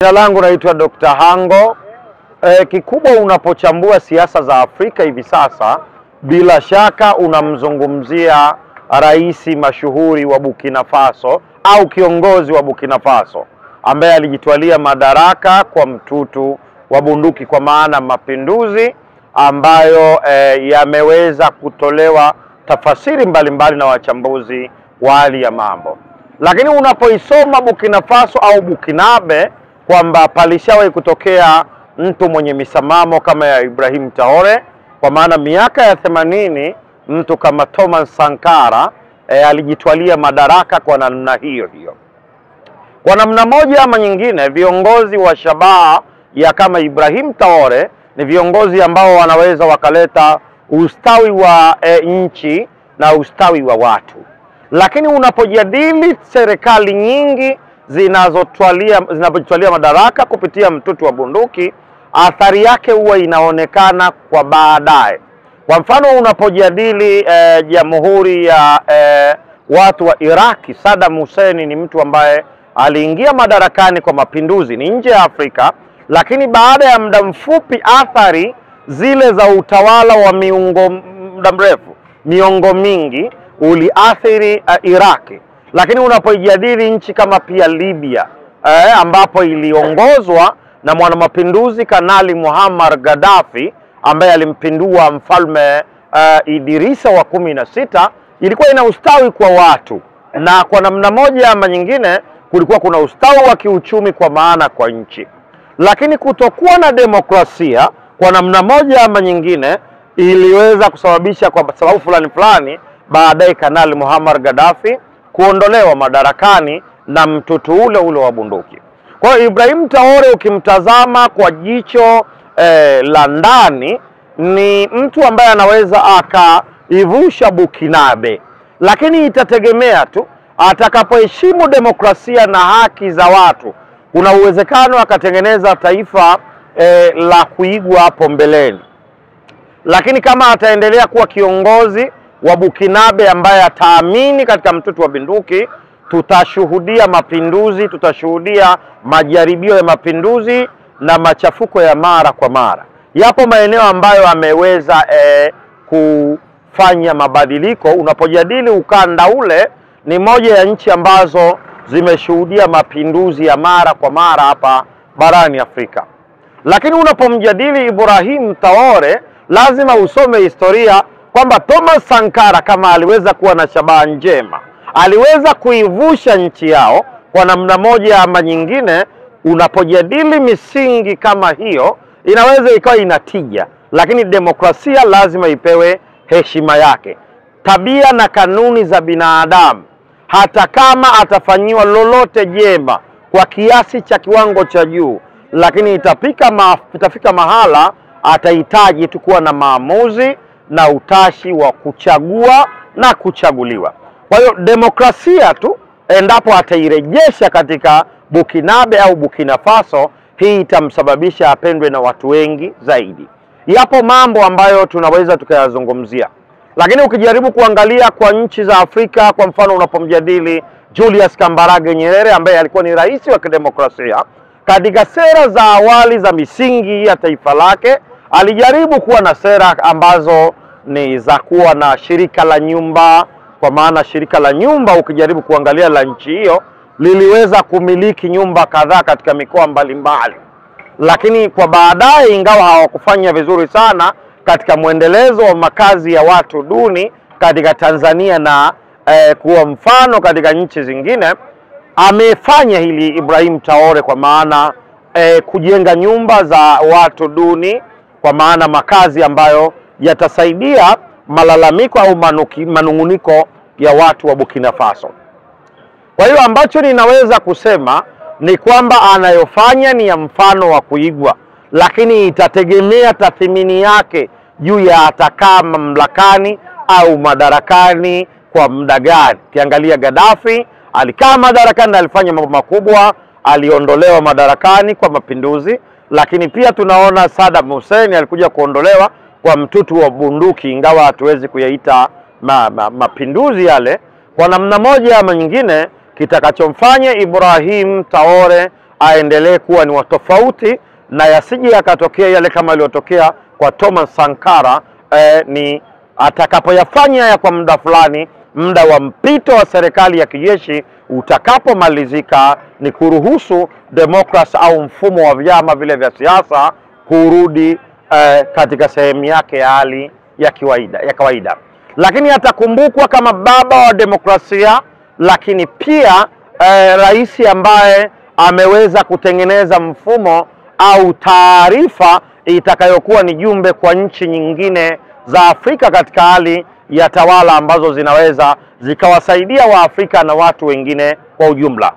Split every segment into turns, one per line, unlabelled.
Jina langu naitwa Dr. Hango. Kikubwa unapochambua siasa za Afrika hivi sasa, bila shaka unamzungumzia rais mashuhuri wa Burkina Faso au kiongozi wa Burkina Faso ambaye alijitwalia madaraka kwa mtutu wa bunduki, kwa maana mapinduzi ambayo yameweza kutolewa tafasiri mbalimbali na wachambuzi wa hali ya mambo. Lakini unapoisoma Burkina Faso au Burkinabe kwamba palishawahi kutokea mtu mwenye misimamo kama ya Ibrahim Traore, kwa maana miaka ya 80 mtu kama Thomas Sankara alijitwalia madaraka kwa namna hiyo. Kwa namna moja ama nyingine, viongozi wa shabaha ya kama Ibrahim Traore ni viongozi ambao wanaweza wakaleta ustawi wa nchi na ustawi wa watu. Lakini unapojadili serikali nyingi zinapojitwalia madaraka kupitia mtutu wa bunduki, athari yake huwa inaonekana kwa baadaye. Kwa mfano, unapojadili jamhuri ya watu wa Iraki, Saddam Hussein ni mtu ambaye aliingia madarakani kwa mapinduzi, ni nje ya Afrika, lakini baada ya muda mfupi athari zile za utawala wa muda mrefu, miongo mingi, uliathiri Iraki. Lakini unapojadili nchi kama pia Libya ambapo iliongozwa na mwanamapinduzi Kanali Muammar Gaddafi ambaye alimpindua mfalme Idrisa wa 16, ilikuwa ina ustawi kwa watu, na kwa namna moja ama nyingine kulikuwa kuna ustawi wa kiuchumi kwa maana kwa nchi. Lakini kutokuwa na demokrasia kwa namna moja ama nyingine iliweza kusababisha kwa sababu fulani baadaye Kanali Muammar Gaddafi kuondolewa madarakani na mtutu ule wa bunduki. Kwa hiyo Ibrahim Traore ukimtazama kwa jicho la ndani ni mtu ambaye anaweza akaivusha Burkinabe, lakini itategemea tu atakapoheshimu demokrasia na haki za watu. Kuna uwezekano akatengeneza taifa la kuigwa hapo mbeleni. Lakini kama ataendelea kuwa kiongozi wa Burkinabe ambaye ataamini katika mtutu wa bunduki, tutashuhudia mapinduzi, tutashuhudia majaribio ya mapinduzi na machafuko ya mara kwa mara. Yapo maeneo ambayo ameweza kufanya mabadiliko. Unapojadili ukanda ule, ni moja ya nchi ambazo zimeshuhudia mapinduzi ya mara kwa mara hapa barani Afrika. Lakini unapomjadili Ibrahim Traore, lazima usome historia kwamba Thomas Sankara kama aliweza kuwa na shabaha njema, aliweza kuivusha nchi yao kwa namna moja ama nyingine. Unapojadili misingi kama hiyo, inaweza ikawa inatija, lakini demokrasia lazima ipewe heshima yake. Tabia na kanuni za binadamu, hata kama atafanyiwa lolote jema kwa kiasi cha kiwango cha juu, lakini itafika mahala atahitaji tu kuwa na maamuzi na utashi wa kuchagua na kuchaguliwa. Kwa hiyo demokrasia tu endapo atairejesha katika Burkinabe au Burkina Faso, hii itamsababisha apendwe na watu wengi zaidi. Yapo mambo ambayo tunaweza tukayazungumzia, lakini ukijaribu kuangalia kwa nchi za Afrika, kwa mfano unapomjadili Julius Kambarage Nyerere ambaye alikuwa ni rais wa kidemokrasia, katika sera za awali za misingi ya taifa lake alijaribu kuwa na sera ambazo ni za kuwa na shirika la nyumba, kwa maana shirika la nyumba ukijaribu kuangalia la nchi hiyo liliweza kumiliki nyumba kadhaa katika mikoa mbalimbali. Lakini kwa baadaye, ingawa hawakufanya vizuri sana katika mwendelezo wa makazi ya watu duni katika Tanzania na kuwa mfano katika nchi zingine, amefanya hili Ibrahim Traore, kwa maana kujenga nyumba za watu duni, kwa maana makazi ambayo yatasaidia malalamiko au manunguniko ya watu wa Burkina Faso. Kwa hiyo ambacho ninaweza kusema ni kwamba anayofanya ni ya mfano wa kuigwa, lakini itategemea tathmini yake juu ya atakaa mamlakani au madarakani kwa muda gani. Ukiangalia Gaddafi alikaa madarakani na alifanya mambo makubwa, aliondolewa madarakani kwa mapinduzi. Lakini pia tunaona Saddam Hussein alikuja kuondolewa kwa mtutu wa bunduki, ingawa hatuwezi kuyaita mapinduzi yale. Kwa namna moja ama nyingine, kitakachomfanya Ibrahim Traore aendelee kuwa ni watofauti na yasije yakatokea yale kama yaliyotokea kwa Thomas Sankara. Ni atakapoyafanya ya kwa muda fulani, muda wa mpito wa serikali ya kijeshi utakapomalizika, ni kuruhusu demokrasi au mfumo wa vyama vile vya siasa kurudi katika sehemu yake ya hali ya kawaida. Lakini atakumbukwa kama baba wa demokrasia, lakini pia rais ambaye ameweza kutengeneza mfumo au taarifa itakayokuwa ni jumbe kwa nchi nyingine za Afrika katika hali ya tawala ambazo zinaweza zikawasaidia Waafrika na watu wengine kwa ujumla.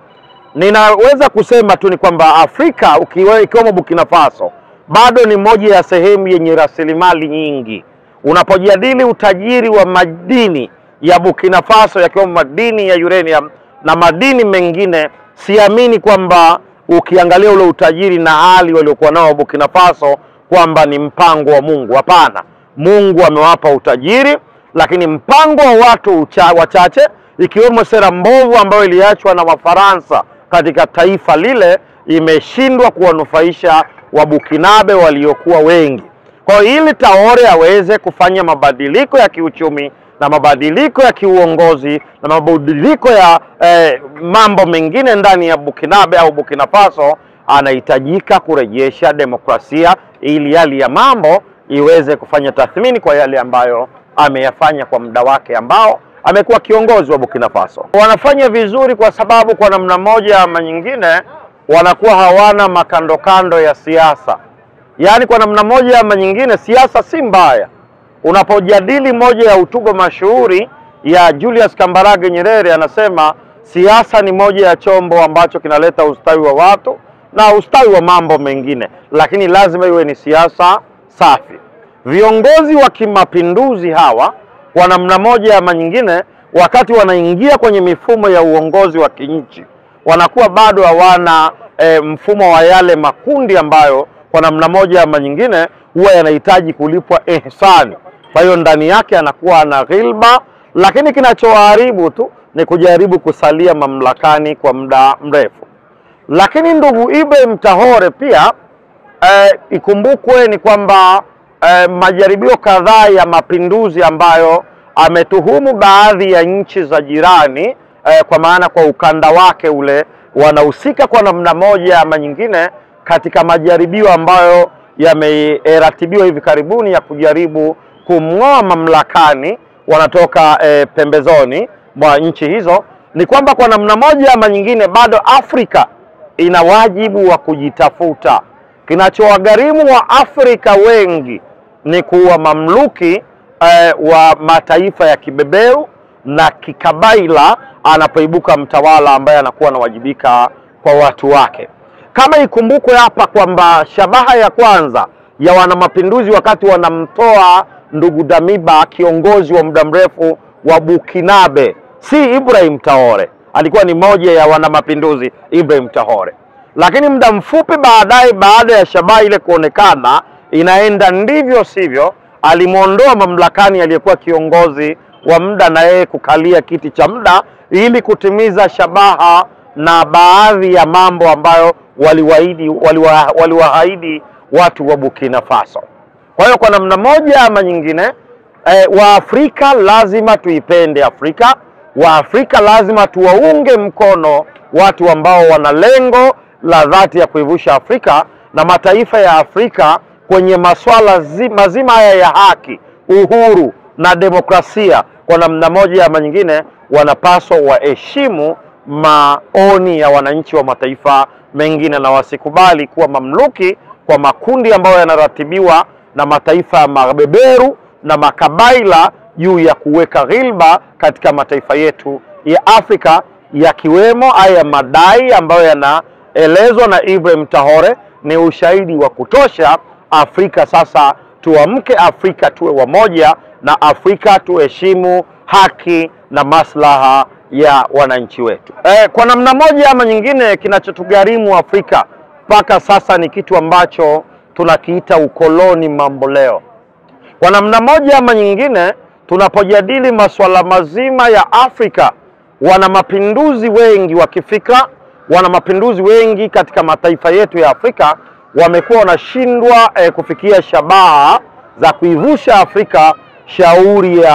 Ninaweza kusema tu ni kwamba Afrika ikiwemo Burkina Faso bado ni moja ya sehemu yenye rasilimali nyingi. Unapojadili utajiri wa madini ya Burkina Faso yakiwemo madini ya uranium na madini mengine, siamini kwamba ukiangalia ule utajiri na hali waliokuwa nao Burkina Faso kwamba ni mpango wa Mungu. Hapana, Mungu amewapa utajiri, lakini mpango wa watu wachache, ikiwemo sera mbovu ambayo iliachwa na Wafaransa katika taifa lile, imeshindwa kuwanufaisha Wabukinabe waliokuwa wengi. Kwa hiyo ili Traore aweze kufanya mabadiliko ya kiuchumi na mabadiliko ya kiuongozi na mabadiliko ya mambo mengine ndani ya Bukinabe au Burkina Faso, anahitajika kurejesha demokrasia ili hali ya mambo iweze kufanya tathmini kwa yale ambayo ameyafanya kwa muda wake ambao amekuwa kiongozi wa Burkina Faso. Wanafanya vizuri kwa sababu kwa namna moja ama nyingine wanakuwa hawana makandokando ya siasa. Yaani kwa namna moja ama nyingine siasa si mbaya. Unapojadili moja ya hotuba mashuhuri ya Julius Kambarage Nyerere, anasema siasa ni moja ya chombo ambacho kinaleta ustawi wa watu na ustawi wa mambo mengine, lakini lazima iwe ni siasa safi. Viongozi wa kimapinduzi hawa kwa namna moja ama nyingine, wakati wanaingia kwenye mifumo ya uongozi wa kinchi, wanakuwa bado hawana mfumo wa yale makundi ambayo kwa namna moja ama nyingine huwa yanahitaji kulipwa ihsani. Kwa hiyo ndani yake anakuwa na ghilba, lakini kinachoharibu tu ni kujaribu kusalia mamlakani kwa muda mrefu. Lakini ndugu Ibrahim Traore pia ikumbukwe ni kwamba majaribio kadhaa ya mapinduzi ambayo ametuhumu baadhi ya nchi za jirani, kwa maana kwa ukanda wake ule wanahusika kwa namna moja ama nyingine katika majaribio ambayo yameratibiwa hivi karibuni ya kujaribu kumng'oa mamlakani, wanatoka pembezoni mwa nchi hizo, ni kwamba kwa namna moja ama nyingine bado Afrika ina wajibu wa kujitafuta. Kinachowagharimu wa Afrika wengi ni kuwa mamluki wa mataifa ya kibeberu na kikabaila anapoibuka mtawala ambaye anakuwa anawajibika kwa watu wake. Kama ikumbukwe hapa kwamba shabaha ya kwanza ya wanamapinduzi wakati wanamtoa ndugu Damiba, kiongozi wa muda mrefu wa Bukinabe, si Ibrahim Traore, alikuwa ni moja ya wanamapinduzi Ibrahim Traore. Lakini muda mfupi baadaye, baada ya shabaha ile kuonekana inaenda ndivyo sivyo, alimuondoa mamlakani aliyekuwa kiongozi wa muda na yeye kukalia kiti cha muda ili kutimiza shabaha na baadhi ya mambo ambayo waliwaahidi watu wa Burkina Faso. Kwa hiyo kwa namna moja ama nyingine Waafrika lazima tuipende Afrika. Waafrika lazima tuwaunge mkono watu ambao wana lengo la dhati ya kuivusha Afrika, na mataifa ya Afrika kwenye masuala mazima haya ya haki, uhuru na demokrasia, kwa namna moja ama nyingine wanapaswa waheshimu maoni ya wananchi wa mataifa mengine na wasikubali kuwa mamluki kwa makundi ambayo yanaratibiwa na mataifa ya mabeberu na makabaila juu ya kuweka ghilba katika mataifa yetu ya Afrika, yakiwemo haya madai ambayo yanaelezwa na Ibrahim Traore. Ni ushahidi wa kutosha. Afrika sasa tuamke, Afrika tuwe wamoja, na Afrika tuheshimu haki na maslaha ya wananchi wetu. Kwa namna moja ama nyingine kinachotugharimu Afrika mpaka sasa ni kitu ambacho tunakiita ukoloni mamboleo. Kwa namna moja ama nyingine tunapojadili masuala mazima ya Afrika, wana mapinduzi wengi wa kifikra wana mapinduzi wengi katika mataifa yetu ya Afrika wamekuwa wanashindwa kufikia shabaha za kuivusha Afrika shauri ya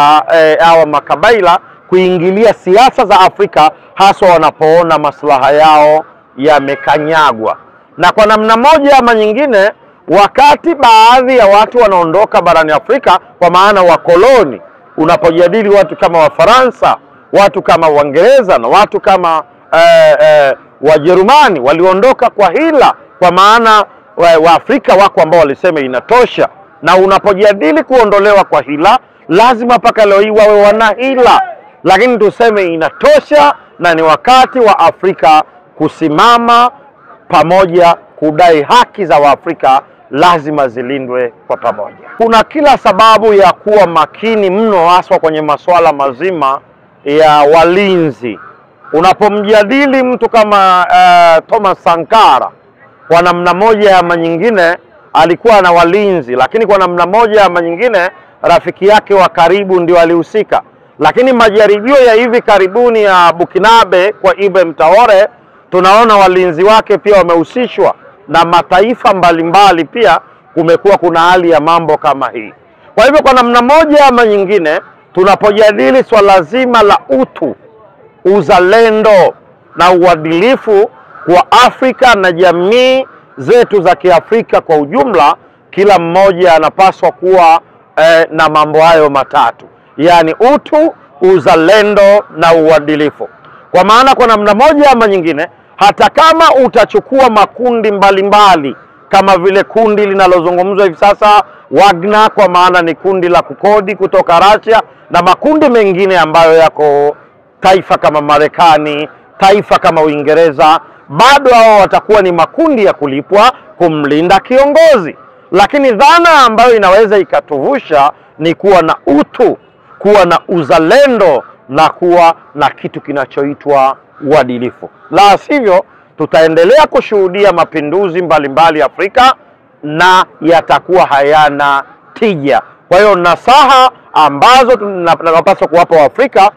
hawa makabaila kuingilia siasa za Afrika, haswa wanapoona maslaha yao yamekanyagwa. Na kwa namna moja ama nyingine, wakati baadhi ya watu wanaondoka barani Afrika, kwa maana wakoloni, unapojadili watu kama Wafaransa, watu kama Waingereza na watu kama Wajerumani waliondoka kwa hila, kwa maana Waafrika wako ambao walisema inatosha. Na unapojadili kuondolewa kwa hila, lazima mpaka leo hii wawe wana hila, lakini tuseme inatosha, na ni wakati wa Afrika kusimama pamoja kudai haki za Waafrika lazima zilindwe kwa pamoja. Kuna kila sababu ya kuwa makini mno, haswa kwenye masuala mazima ya walinzi. Unapomjadili mtu kama Thomas Sankara, kwa namna moja ama nyingine alikuwa na walinzi, lakini kwa namna moja ama nyingine rafiki yake wa karibu ndio alihusika. Lakini majaribio ya hivi karibuni ya Bukinabe kwa Ibrahim Traore, tunaona walinzi wake pia wamehusishwa na mataifa mbalimbali. Pia kumekuwa kuna hali ya mambo kama hii. Kwa hivyo kwa namna moja ama nyingine, tunapojadili swala zima la utu, uzalendo na uadilifu kwa Afrika na jamii zetu za Kiafrika kwa ujumla, kila mmoja anapaswa kuwa na mambo hayo matatu, yani utu, uzalendo na uadilifu. Kwa maana kwa namna moja ama nyingine, hata kama utachukua makundi mbalimbali kama vile kundi linalozungumzwa hivi sasa Wagner, kwa maana ni kundi la kukodi kutoka Russia, na makundi mengine ambayo yako taifa kama Marekani, taifa kama Uingereza, bado hao watakuwa ni makundi ya kulipwa kumlinda kiongozi. Lakini dhana ambayo inaweza ikatuvusha ni kuwa na utu, kuwa na uzalendo na kuwa na kitu kinachoitwa uadilifu. La sivyo tutaendelea kushuhudia mapinduzi mbalimbali Afrika na yatakuwa hayana tija. Kwa hiyo nasaha ambazo tunapaswa kuwapa Waafrika,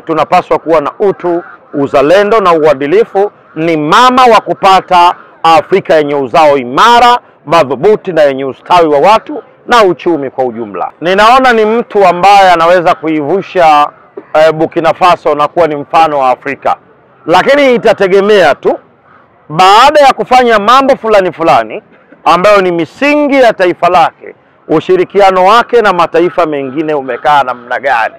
tunapaswa kuwa na utu, uzalendo na uadilifu. Ni mama wa kupata Afrika yenye uzao imara, madhubuti na yenye ustawi wa watu na uchumi kwa ujumla. Ninaona ni mtu ambaye anaweza kuivusha Burkina Faso na kuwa ni mfano wa Afrika, lakini itategemea tu baada ya kufanya mambo fulani fulani ambayo ni misingi ya taifa lake, ushirikiano wake na mataifa mengine umekaa namna gani.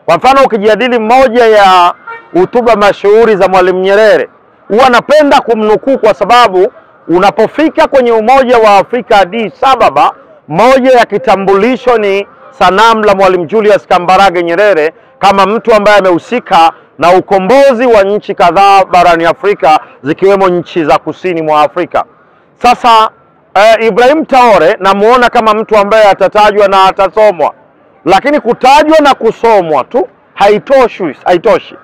Kwa mfano, ukijadili moja ya hotuba mashuhuri za Mwalimu Nyerere, huwa napenda kumnukuu kwa sababu unapofika kwenye Umoja wa Afrika Addis Ababa, moja ya kitambulisho ni sanamu la Mwalimu Julius Kambarage Nyerere kama mtu ambaye amehusika na ukombozi wa nchi kadhaa barani Afrika, zikiwemo nchi za kusini mwa Afrika. Sasa Ibrahim Traore namuona kama mtu ambaye atatajwa na atasomwa, lakini kutajwa na kusomwa tu haitoshi.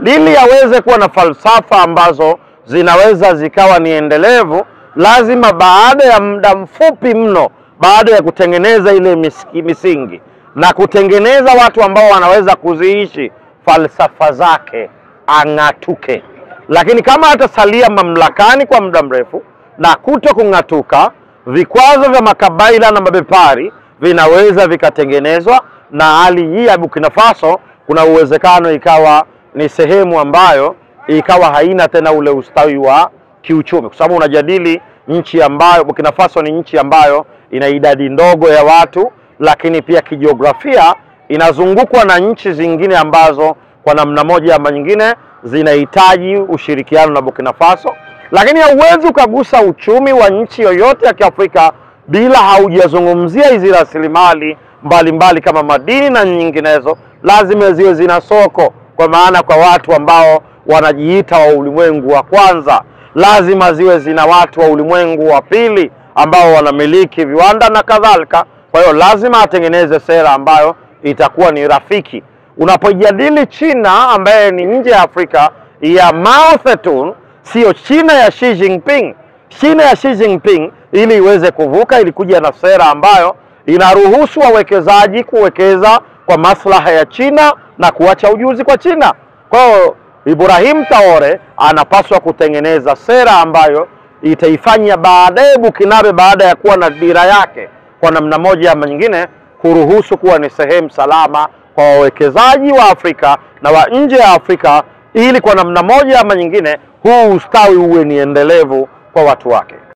Ili aweze kuwa na falsafa ambazo zinaweza zikawa ni endelevu, lazima baada ya muda mfupi mno, baada ya kutengeneza ile misingi na kutengeneza watu ambao wanaweza kuziishi falsafa zake, ang'atuke. Lakini kama atasalia mamlakani kwa muda mrefu na kuto kung'atuka, vikwazo vya makabaila na mabepari vinaweza vikatengenezwa, na hali hii ya Burkina Faso kuna uwezekano ikawa ni sehemu ambayo ikawa haina tena ule ustawi wa kiuchumi, kwa sababu unajadili nchi ambayo Burkina Faso ni nchi ambayo ina idadi ndogo ya watu, lakini pia kijiografia inazungukwa na nchi zingine ambazo kwa namna moja ama nyingine zinahitaji ushirikiano na Burkina Faso. Lakini hauwezi ukagusa uchumi wa nchi yoyote ya Kiafrika bila haujazungumzia hizi rasilimali mbalimbali kama madini na nyinginezo. Lazima ziwe zina soko, kwa maana kwa watu ambao wanajiita wa ulimwengu wa kwanza. Lazima ziwe zina watu wa ulimwengu wa pili ambao wanamiliki viwanda na kadhalika. Kwa hiyo lazima atengeneze sera ambayo itakuwa ni rafiki. Unapojadili China ambaye ni nje ya Afrika ya Mao Zedong, sio China ya Xi Jinping. China ya Xi Jinping ili iweze kuvuka ilikuja na sera ambayo inaruhusu wawekezaji kuwekeza kwa maslaha ya China na kuacha ujuzi kwa China. Kwa hiyo Ibrahim Traore anapaswa kutengeneza sera ambayo itaifanya baadaye Burkinabe, baada ya kuwa na dira yake kwa namna moja ama nyingine, kuruhusu kuwa ni sehemu salama kwa wawekezaji wa Afrika na wa nje ya Afrika, ili kwa namna moja ama nyingine huu ustawi uwe ni endelevu kwa watu wake.